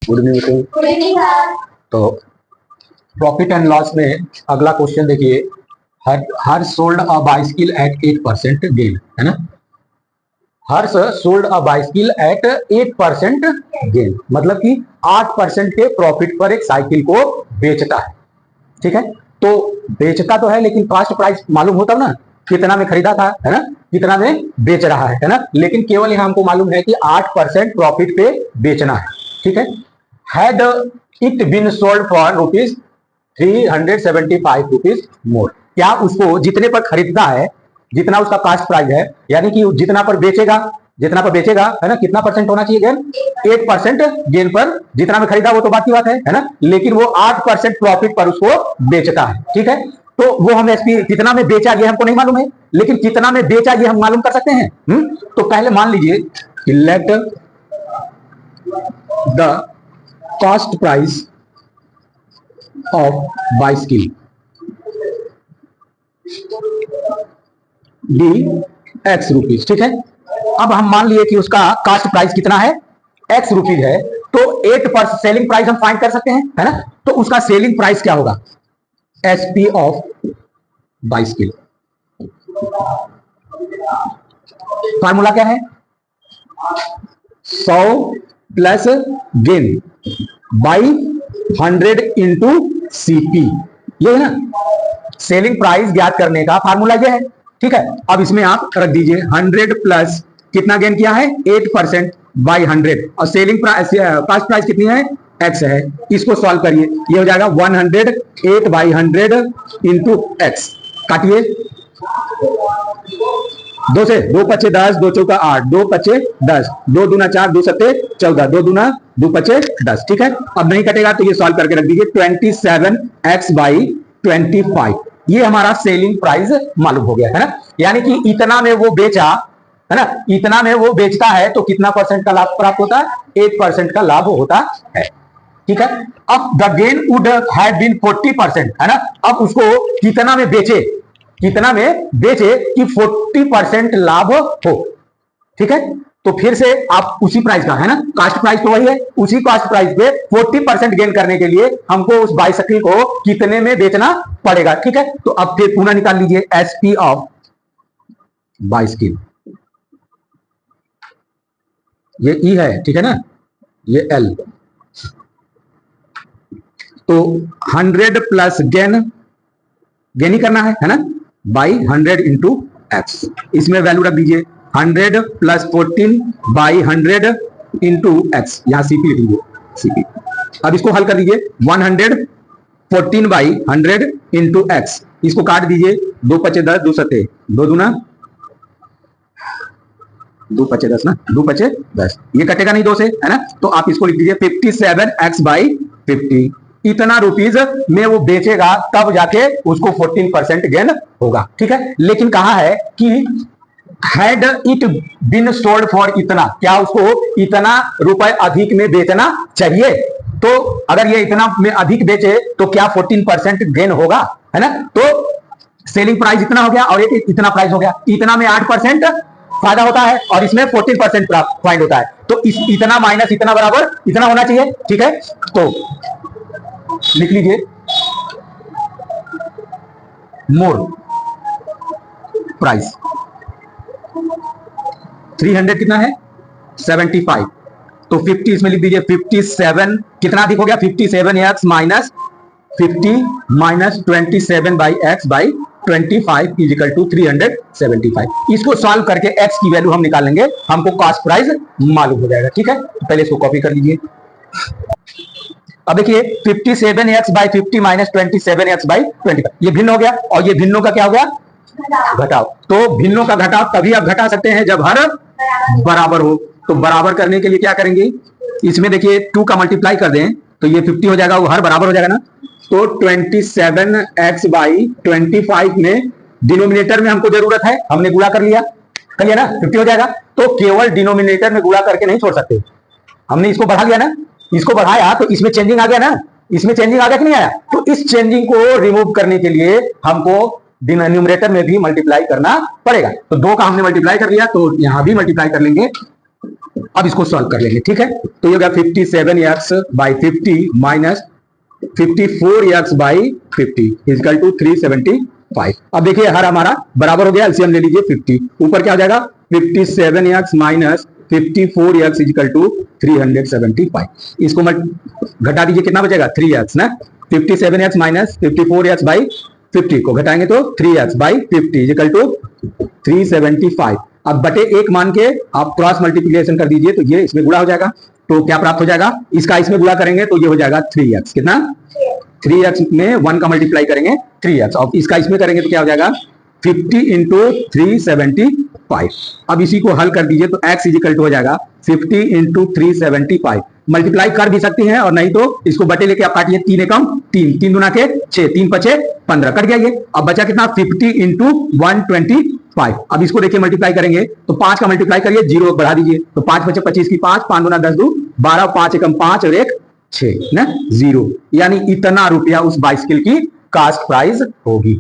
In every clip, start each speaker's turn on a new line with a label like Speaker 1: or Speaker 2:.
Speaker 1: Good evening. तो profit and loss में अगला क्वेश्चन देखिए, her sold a bicycle at 8% gain, है ना। Her sold a bicycle at 8% gain, मतलब कि 8% के प्रॉफिट पर एक साइकिल को बेचता है। ठीक है, तो बेचता तो है लेकिन कॉस्ट प्राइस मालूम होता ना, कितना में खरीदा था, है ना, कितना में बेच रहा है ना। लेकिन केवल यहां हमको मालूम है कि 8% प्रॉफिट पे बेचना है। ठीक है, had it been sold for rupees 375 rupees more, क्या उसको जितने पर खरीदता है, जितना उसका कास्ट प्राइस है, यानी कि जितना पर बेचेगा, जितना पर बेचेगा, है ना, कितना परसेंट होना चाहिए गेन, 8% गेन पर। जितना में खरीदा वो तो बात की बात है ना, लेकिन वो 8% प्रॉफिट पर उसको बेचता है। ठीक है, तो वो हम एसपी कितना में बेचा ये हमको नहीं मालूम है, लेकिन कितना में बेचा ये हम मालूम कर सकते हैं। तो पहले मान लीजिए कि let the cost price of bicycle D x rupees. ठीक है, अब हम मान लिए कि उसका कास्ट प्राइस कितना है, एक्स रुपीज है, तो 8% सेलिंग प्राइस हम फाइंड कर सकते हैं, है ना। तो उसका सेलिंग प्राइस क्या होगा, एसपी ऑफ बाइसिकल। फार्मूला क्या है, 100 plus gain by 100 into CP, ये है ना। सेलिंग प्राइस ज्ञात करने का फार्मूला ये है। ठीक है, अब इसमें आप रख दीजिए 100 प्लस कितना गेन किया है, 8% बाई 100, और सेलिंग प्राइस कास्ट प्राइस कितनी है, एक्स है। इसको सॉल्व करिए, ये हो जाएगा 108 बाई 100 इंटू एक्स। काटिए, 2 से 2 पचे 10, 2 चौका 8, 2 पचे 10, 2 दूना 4, 2 सत्ते 14, 2 दूना 2 पचे 10। ठीक है, अब नहीं कटेगा तो ये सॉल्व करके रख दीजिए 27x बाई 25, ये हमारा सेलिंग प्राइस मालूम हो गया, है ना। यानी कि इतना में वो बेचा, है ना, इतना में वो बेचता है तो कितना परसेंट का लाभ प्राप्त होता है, 8% का लाभ होता है। ठीक है, अब the gain would have been 40%, है ना। अब उसको कितना में बेचे, कितना में बेचे कि 40% लाभ हो। ठीक है, तो फिर से आप उसी प्राइस का, है ना, कास्ट प्राइस तो वही है, उसी कास्ट प्राइस पे 40% गेन करने के लिए हमको उस बाइसिकल को कितने में बेचना पड़ेगा। ठीक है, तो अब फिर पुनः निकाल लीजिए एसपी ऑफ बाइसिकल, ये ई है, ठीक है ना, ये एल। तो 100 प्लस गेन, गेन ही करना है ना, बाई 100 इंटू एक्स। इसमें वैल्यू रख दीजिए 100 प्लस 14 बाई 100 इंटू एक्स, यहां सीपी लिख लीजिए, सीपी। अब इसको हल कर दीजिए, 114 बाई 100 इंटू एक्स, इसको काट दीजिए, 2 पचे 10, 2 सत्ते 2 दूना 2 पचे 10 ना, 2 पचे 10, ये कटेगा नहीं 2 से, है ना। तो आप इसको लिख दीजिए 57x बाई 50, इतना रुपीज में वो बेचेगा तब जाके उसको 14% गेन होगा। ठीक है, लेकिन कहा है कि had it been sold for इतना, क्या उसको इतना रुपए अधिक में बेचना चाहिए। तो अगर ये इतना में अधिक बेचे तो क्या 14% गेन होगा, है ना। तो सेलिंग प्राइस इतना हो गया और एक इतना प्राइस हो गया, इतना में 8% फायदा होता है और इसमें 14% फाइंड होता है। तो इस इतना माइनस इतना बराबर इतना होना चाहिए। ठीक है, तो लिख लीजिए मोर प्राइस 300 कितना है, 75, तो 50 इसमें लिख दीजिए 57, कितना अधिक हो गया, 57x minus 50 minus 27 by x by 25 equal to 375। इसको सॉल्व करके x की वैल्यू हम निकालेंगे, हमको कॉस्ट प्राइस मालूम हो जाएगा। ठीक है, तो पहले इसको कॉपी कर लीजिए। अब देखिए 57x by 50 minus 27x by 25, ये भिन्न हो गया और ये भिन्नों का क्या हो गया, घटाओ। तो भिन्नों का घटाव तभी आप घटा सकते हैं जब हर बराबर हो। तो बराबर करने के लिए क्या करेंगे, इसमें देखिए 2 का मल्टीप्लाई कर दें तो ये 50 हो जाएगा, वो हर बराबर हो जाएगा ना। तो 27x बाई 25 में डिनोमिनेटर में हमको जरूरत है, हमने गुणा कर लिया ना, 50 हो जाएगा। तो केवल डिनोमिनेटर में गुणा करके नहीं छोड़ सकते, हमने इसको बढ़ा लिया ना, इसको बढ़ाया तो इसमें चेंजिंग आ गया ना, इसमें चेंजिंग आ गया कि नहीं आया। तो इस चेंजिंग को रिमूव करने के लिए हमको न्यूमरेटर में भी मल्टीप्लाई करना पड़ेगा। तो 2 का हमने मल्टीप्लाई कर लिया तो यहां भी मल्टीप्लाई कर लेंगे, अब इसको सॉल्व कर लेंगे, ठीक है। तो ये होगा 57x by 50 minus 54x by 50 equal to 375। अब देखिए हर हमारा बराबर हो गया, एलसीएम ले लीजिए 50, ऊपर क्या हो जाएगा 57x minus 54x is equal to 375। इसको घटा दीजिए, कितना बचेगा 3x ना। 57x माइनस 54x बाई 50 को घटाएंगे तो 3x बाई 50 इजकल टू 375। अब बटे एक मान के आप क्रॉस मल्टीप्लिकेशन कर दीजिए तो ये इसमें गुणा हो जाएगा, तो क्या प्राप्त हो जाएगा, इसका इसमें गुणा करेंगे तो ये हो जाएगा 3x, कितना 3x में 1 का मल्टीप्लाई करेंगे 3x, और इसका इसमें करेंगे तो क्या हो जाएगा 50 इंटू 375। अब इसी को हल कर दीजिए तो x इजिकल टू हो जाएगा 50 इंटू 375। मल्टीप्लाई कर भी सकती हैं और नहीं तो इसको बटे लेके आप काटिए, 3 एकम 3, 3 दुना के 6, 3 पचे 15, कट गया ये। अब बचा कितना 50 इंटू 125। अब इसको देखिए मल्टीप्लाई करेंगे तो 5 का मल्टीप्लाई करिए, 0 बढ़ा दीजिए तो 5 पचे 25 की 5, 5 दुना 10 दू 12, 5 एकम 5 और 1 6 ना 0, यानी इतना रुपया उस बाइसिकल की कास्ट प्राइस होगी।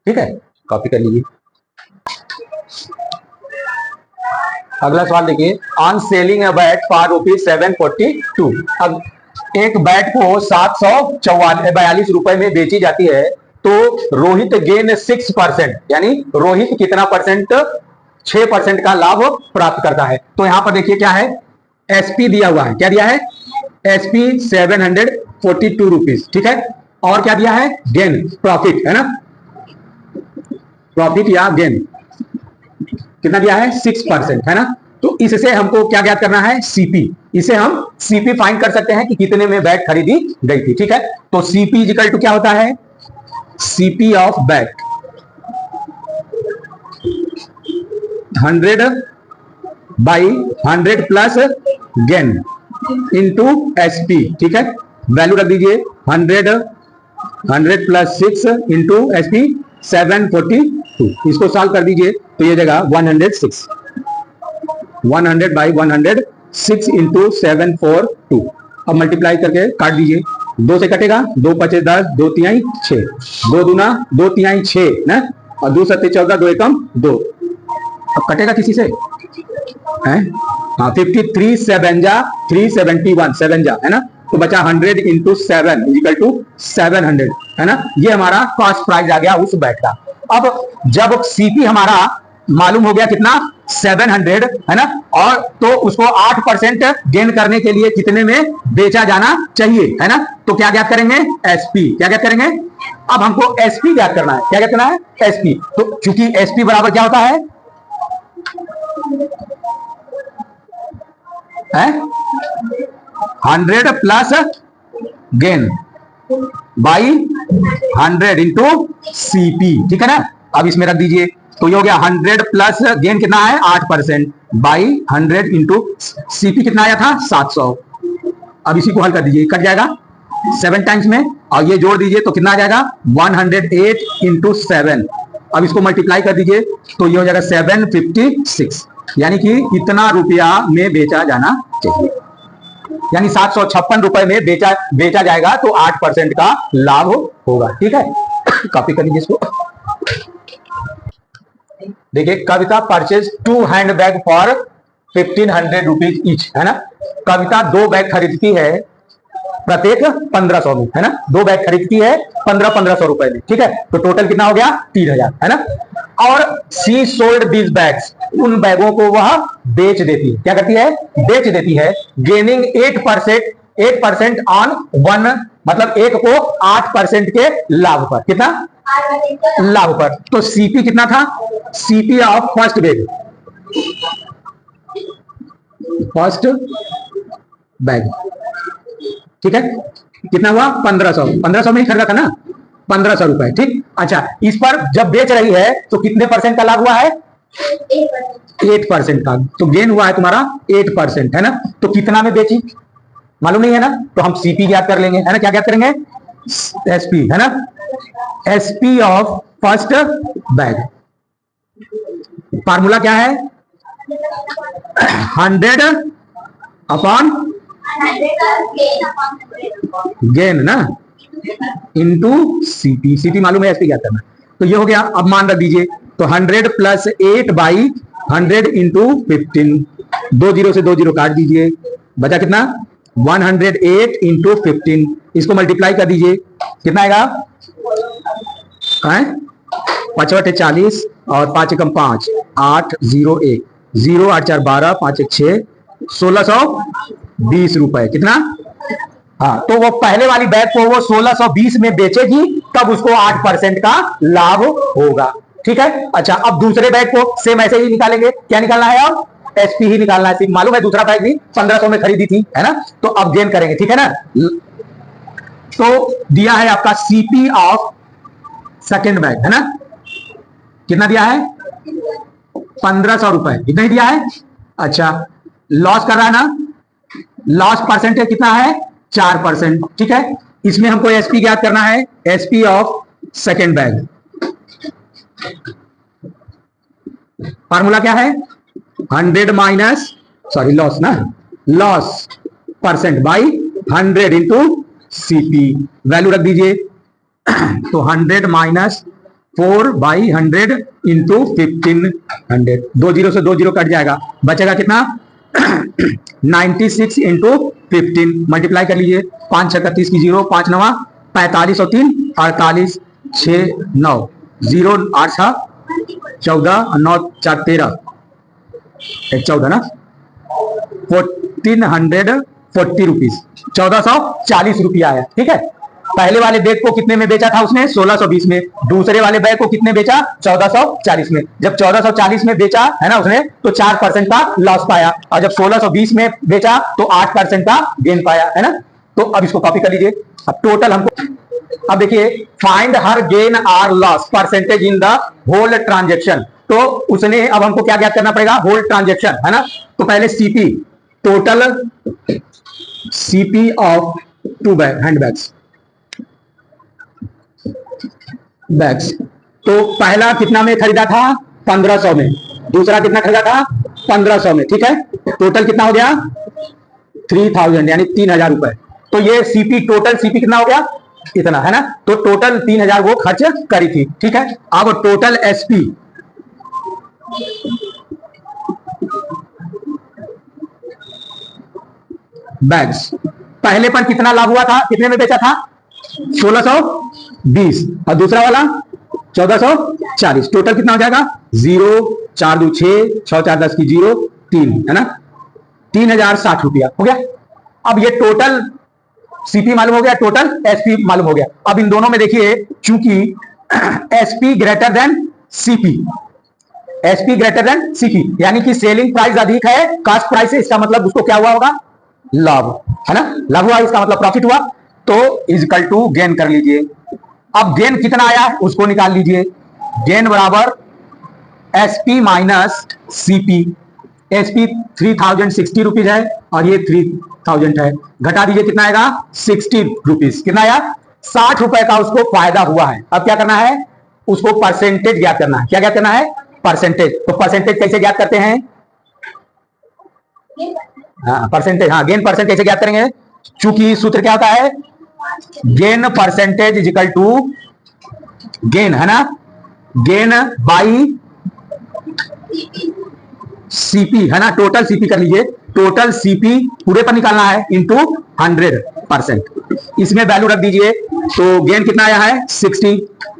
Speaker 1: ठीक है, कॉपी कर लीजिए। अगला सवाल देखिए, on selling a bat for ₹742। अब एक बैट को 742 रुपए में बेची जाती है तो रोहित गेन 6%, यानी रोहित कितना परसेंट, 6% का लाभ प्राप्त करता है। तो यहां पर देखिए क्या है, एसपी दिया हुआ है, क्या दिया है एसपी 742 रुपीज, ठीक है। और क्या दिया है गेन, प्रॉफिट है ना, प्रॉफिट या गेन कितना दिया है 6% है ना। तो इससे हमको क्या ज्ञात करना है, सीपी। इसे हम सीपी फाइंड कर सकते हैं कि कितने में बैट खरीदी गई थी, ठीक है। तो सीपी इक्वल टू क्या होता है, CP of bat 100 by 100 plus gain into SP, ठीक है। वैल्यू रख दीजिए 100 प्लस 6 इंटू एसपी 742। इसको सॉल्व कर दीजिए तो ये जगह 106, 100 बाई 106 इंटू 742। अब मल्टीप्लाई करके काट दीजिए, 2 से कटेगा, 2 पचे 10, 2 तिहाई 6, 2 दूना 2 तिहाई 6 ना, और 2 सत्ते 14, 2 एकम 2। अब कटेगा किसी से है, हाँ 53 7 जा 371 7 जा है ना, तो बचा 100 इंटू 7 इक्वल टू 700 है ना। ये हमारा कॉस्ट प्राइस आ गया उस बैट का। अब जब सीपी हमारा मालूम हो गया कितना 700 है ना, और तो उसको 8% गेन करने के लिए कितने में बेचा जाना चाहिए है ना, तो क्या ज्ञात करेंगे एसपी, क्या ज्ञात करेंगे। अब हमको एसपी ज्ञात करना है, क्या ज्ञात करना है एसपी। तो चूंकि एसपी बराबर क्या होता है 100 plus gain by 100 into CP, ठीक है ना। अब इसमें रख दीजिए तो ये हो गया 100 प्लस गेन कितना है 8% बाई 100 इंटू सीपी कितना आया था 700। अब इसी को हल कर दीजिए, कट जाएगा 7 टाइम्स में, और ये जोड़ दीजिए तो कितना आ जाएगा 108 इंटू 7। अब इसको मल्टीप्लाई कर दीजिए तो ये हो जाएगा 756, यानी कि इतना रुपया में बेचा जाना चाहिए, यानी 756 रुपए में बेचा जाएगा तो 8% का लाभ होगा, ठीक है। कॉपी कर लीजिए इसको। देखिए, Kavita purchase 2 hand bag for 1500 rupees each है ना। कविता 2 बैग खरीदती है प्रत्येक 1500 में है ना, 2 बैग खरीदती है 1500 रुपए में, ठीक है। तो टोटल कितना हो गया 3000 है ना। और सी सोल्ड दीज बैग्स, उन बैगों को वह बेच देती है, क्या करती है बेच देती है, गेनिंग 8% ऑन 1, मतलब एक को 8% के लाभ पर, कितना लाभ पर। तो सीपी कितना था, CP of first bag, first bag, ठीक है, कितना हुआ 1500 में ही खरीदा था ना 1500 रुपए, ठीक। अच्छा, इस पर जब बेच रही है तो कितने परसेंट का लाभ हुआ है 8% का, तो गेन हुआ है तुम्हारा 8% है ना। तो कितना में बेची मालूम नहीं है ना, तो हम सीपी ज्ञात कर लेंगे है ना। क्या ज्ञात करेंगे एसपी है ना, SP of first bag, formula क्या है 100 अपॉन गेन ना इंटू सीपी, सीपी मालूम है एसपी क्या करना। तो ये हो गया। अब मान रख दीजिए तो 100 प्लस 8 बाई 100 इंटू 15 दो जीरो से दो जीरो काट दीजिए, बचा कितना 108 इंटू 15, इसको मल्टीप्लाई कर दीजिए, कितना आएगा 5/40 और 5 एकम 5, 801, 0 8 4 12, 5 1 6, 1620 रुपए, कितना। हाँ, तो वो पहले वाली बैग को वो 1620 में बेचेगी, तब उसको 8% का लाभ होगा, ठीक है। अच्छा, अब दूसरे बैग को सेम ऐसे ही निकालेंगे, क्या निकालना है अब, एसपी ही निकालना है, मालूम है दूसरा बैग भी 1500 में खरीदी थी, है ना। तो अब गेन करेंगे, ठीक है ना। तो दिया है आपका सीपी ऑफ सेकेंड बैग, है ना, कितना दिया है 1500 रुपए, इतना ही दिया है। अच्छा, लॉस कर रहा है ना, लॉस परसेंटेज कितना है 4%, ठीक है। इसमें हमको एसपी ज्ञात करना है, SP of second bag, formula क्या है 100 माइनस, सॉरी लॉस ना, loss percent by 100 into CP, value रख दीजिए। तो 100 माइनस 4/100 इंटू 1500, दो जीरो से दो जीरो कट जाएगा, बचेगा कितना 96 इंटू 15, मल्टीप्लाई कर लीजिए, 5 6 30 की 0, 5 9 45 और 3 48, 6 9, 0 8 6 14 9 4 13, 14 ना, 1440 रुपीज, 1440 रुपया आया, ठीक है। पहले वाले बैग को कितने में बेचा था उसने 1620 में, दूसरे वाले बैग को कितने बेचा 1440 में। जब 1440 में बेचा है ना उसने, तो 4% का लॉस पाया, और जब 1620 में बेचा तो 8% का गेन पाया, है ना। तो अब इसको कॉपी कर लीजिए। अब टोटल हमको, अब देखिए find her gain or loss percentage in the whole transaction, तो उसने अब हमको क्या ज्ञात करना पड़ेगा, होल ट्रांजेक्शन, है ना। तो पहले CP, total CP of two bag hand bags, तो पहला कितना में खरीदा था 1500 में, दूसरा कितना खरीदा था 1500 में, ठीक है। टोटल कितना हो गया 3000, यानी 3000 रुपए। तो ये सीपी, टोटल सीपी कितना हो गया इतना, है ना। तो टोटल 3000 वो खर्च करी थी, ठीक है। अब टोटल एसपी, बैग्स, पहले पर कितना लाभ हुआ था, कितने में बेचा था 1620, और दूसरा वाला 1440, टोटल कितना हो जाएगा 0 4 2 6 6 4 10 की 0 3, है ना, 3060 रुपया हो गया। अब ये टोटल सीपी मालूम हो गया, टोटल एसपी मालूम हो गया। अब इन दोनों में देखिए, चूंकि SP greater than CP, SP greater than CP, यानी कि सेलिंग प्राइस अधिक है कास्ट प्राइस से, इसका मतलब उसको क्या हुआ होगा लाभ, है ना, लाभ हुआ, इसका मतलब प्रॉफिट हुआ। तो इजकल टू गेन कर लीजिए। अब गेन कितना आया है उसको निकाल लीजिए, गेन बराबर SP minus CP, SP 3060 rupees है और ये 3000 है, घटा दीजिए कितना आएगा 60 रुपीज, कितना आया 60 रुपए का उसको फायदा हुआ है। अब क्या करना है, उसको परसेंटेज ज्ञात करना है, क्या ज्ञात करना है परसेंटेज। तो परसेंटेज कैसे ज्ञात करते हैं, हाँ परसेंटेज, हाँ गेन परसेंट कैसे ज्ञात करेंगे, चूंकि सूत्र क्या होता है gain percentage is equal to gain, है ना, गेन बाई सीपी, है ना, टोटल सीपी कर लीजिए, टोटल सीपी पूरे पर निकालना है इंटू 100%, इसमें वैल्यू रख दीजिए। तो गेन कितना आया है 60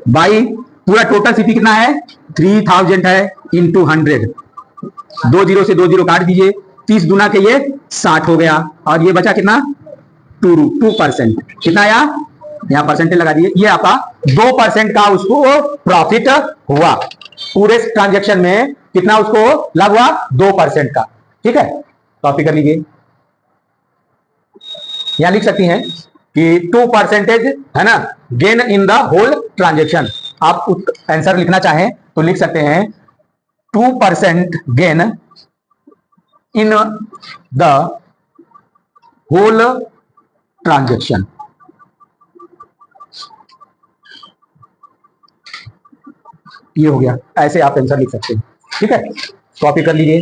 Speaker 1: बाई पूरा टोटल सीपी कितना है 3000 है इंटू 100, दो जीरो से दो जीरो काट दीजिए, 30 गुना के ये 60 हो गया, और ये बचा कितना 2%, कितना आया यहाँ परसेंटेज लगा दिए, ये आपका 2% का उसको प्रॉफिट हुआ, पूरे ट्रांजेक्शन में कितना उसको लाभ हुआ 2% का, ठीक है। कॉपी कर लीजिए, यहां लिख सकती हैं कि 2% है ना gain in the whole transaction. आप आंसर लिखना चाहें तो लिख सकते हैं 2% gain in the whole transaction. ये हो गया, ऐसे आप आंसर लिख सकते हैं, ठीक है। कॉपी कर लीजिए।